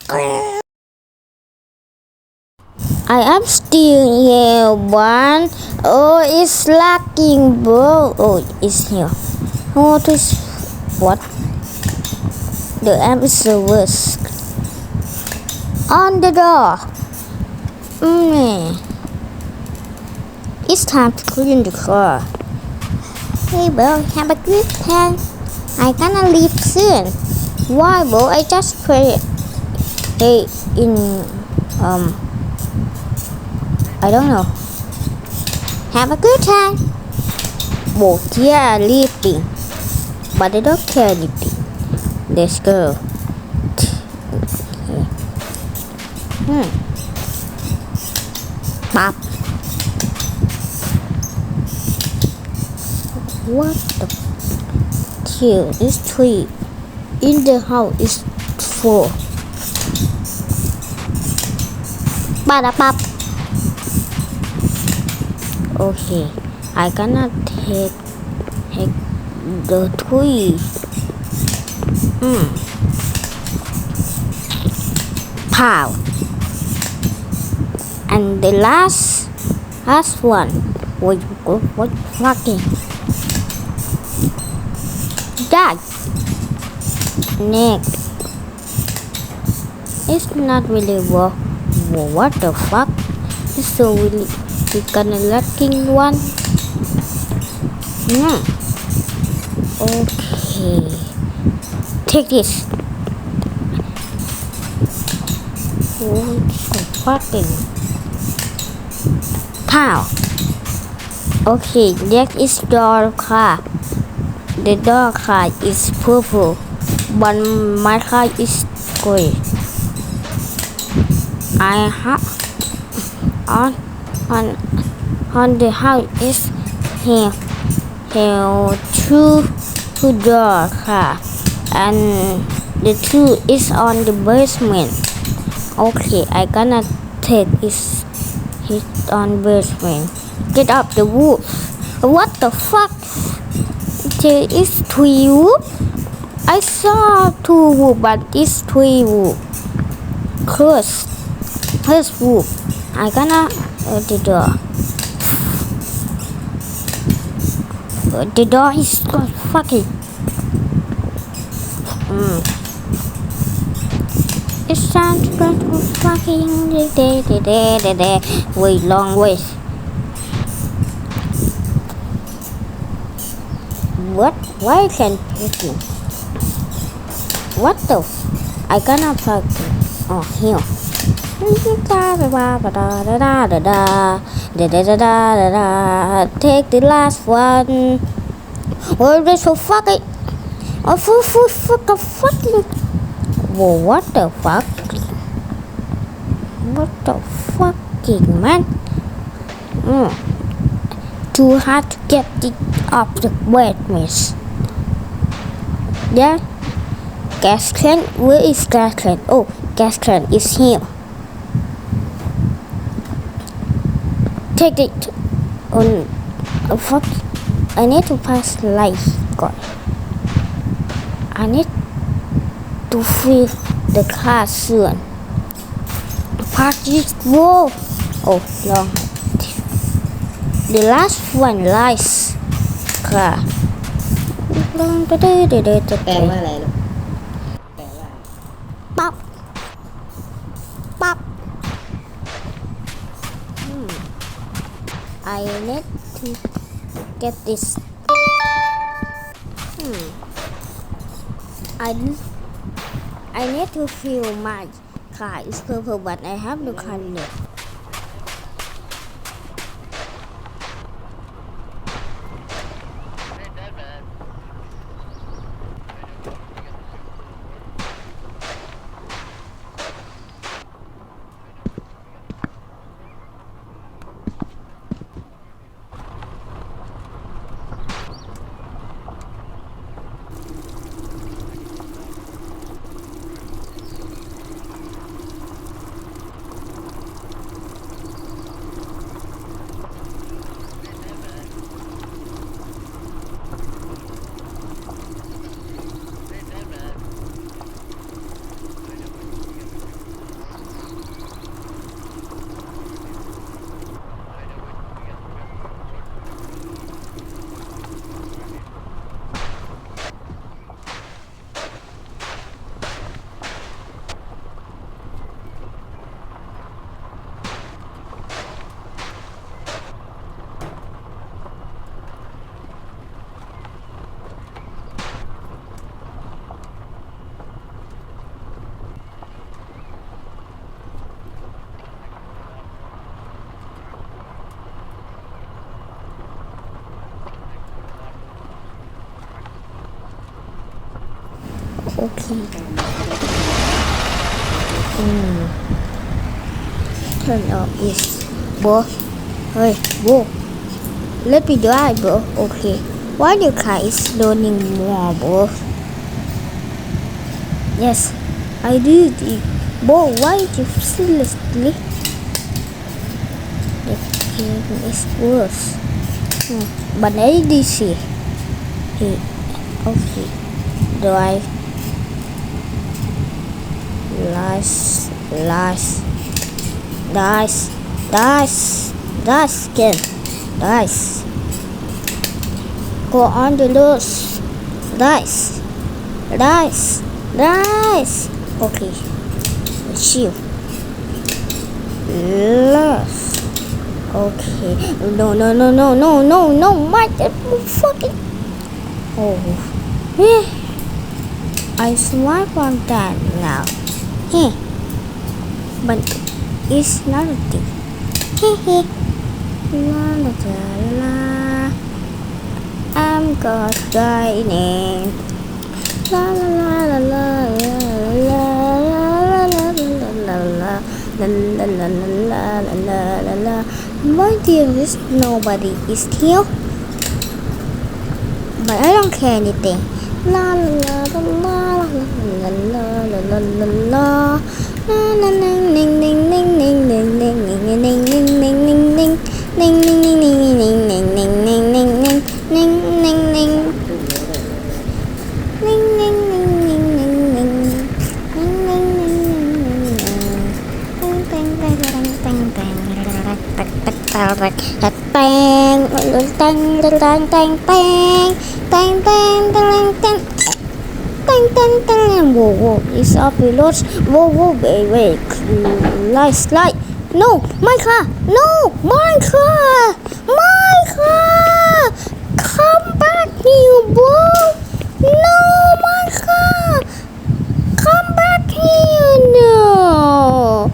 I am still here, one. Oh, it's lagging, bro. Oh, it's here. Oh, this what? The app is the worst. On the door. It's time to clean the car. Hey, bro, have a good time. I gonna leave soon. Why, bro? I just created in I don't know. Have a good time. Well, yeah, leaving, but I don't care anything. Let's go. Pop. What the? Here is 3. In the house is 4. Bada pop. Okay, I gonna take the 3. Pow. And the last one. What fucking that next. It's not really work. What the fuck? It's so really gonna lacking one. Okay, take this. Oh, so fucking pow. Okay, that is door car. The door car is purple, but my car is gray. I have on the house is here two door car, and the 2 is on the basement. Okay, I gonna take it on basement. Get up the roof. What the fuck? There is 3 roof. I saw 2 roof, but it's 3 roof. First roof. I gonna the door. The door is fucking. It's time to go to fucking day. Wait, long way. What? Why can't you? What the? I gonna fuck. Oh, here. Take the last one. Oh, this so fucking. Oh, fucking. Whoa, what the fuck? What the fucking man? Too hard to get it off the wetness. Yeah. Gas can. Where is gas can? Oh, gas can is here. Take it on. Fuck. I need to pass the light. God. I need to fill the car soon. Park this wall. Oh, long. The last one lies car. แปลว่าอะไรลูกแปลว่า Pop. Pop. I need to get this. I need to fill my car is purple, but I have no color. Okay. Turn off is bro. Hey, bro. Let me drive, bro. Okay. Why your car is running more, bro? Yes, I did it. Bro, why you seriously? The game is worse. But I did see. Hey, okay. Drive. Nice. Again. Nice. Go on the loose. Nice. Okay. Chill. Loose. Okay. No. My fucking. Oh. Yeah. I swipe on that now. Hey. But it's not a thing. Hey. La. I'm God guiding. La. My dearest, nobody is here. But I don't care anything. La. Whoa, it's up reloads. Whoa, wait, slide. No, my car, come back here, bro. No, my car, come back here, no.